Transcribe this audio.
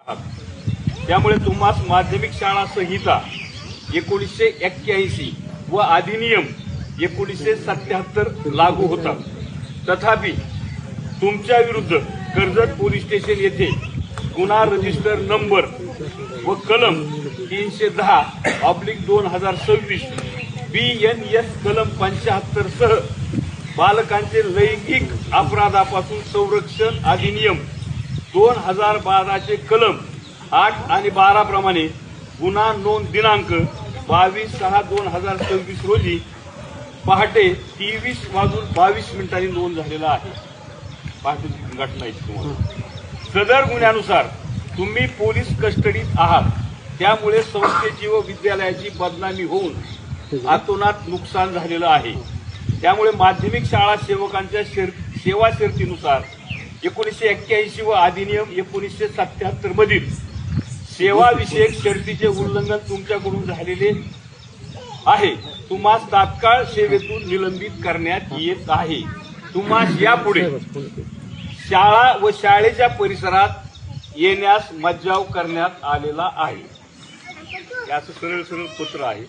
त्यामुळे तुम्हास माध्यमिक शाळा संहिता 1981 व अधिनियम 1977 लागू होता। तथापि तुमच्या विरुद्ध कर्जत पोलीस स्टेशन येथे गुन्हा रजिस्टर नंबर व कलम 310/2026 BNS कलम 75 सह बालकांचे लैंगिक अपराधापासून संरक्षण अधिनियम 2012 चे कलम 8 आणि 12 प्रमाणे गुन्हा नोंद दिनांक 22/6/2026 रोजी पहाटे 23:22 नोंद झालेला आहे। पहाटेची घटना आहे तुम्हाला। सदर गुन्ह्यानुसार तुम्ही पोलीस कस्टडीत आहात, त्यामुळे संस्थेची व विद्यालयाची बदनामी होऊन अतोनात नुकसान झालेलं आहे। त्यामुळे माध्यमिक शाळा सेवकांच्या सेवा शर्तीनुसार 1981 व अधिनियम 1977 मधील सेवा विषयक शर्तीचे उल्लंघन तुमच्याकडून झालेले आहे। तुम्हास तात्काळ सेवेतून निलंबित करण्यात येत आहे। तुम्हास यापुढे शाळा व शाळेच्या परिसरात येण्यास मज्जाव करण्यात आलेला आहे। याचं सरळ सरळ पत्र आहे।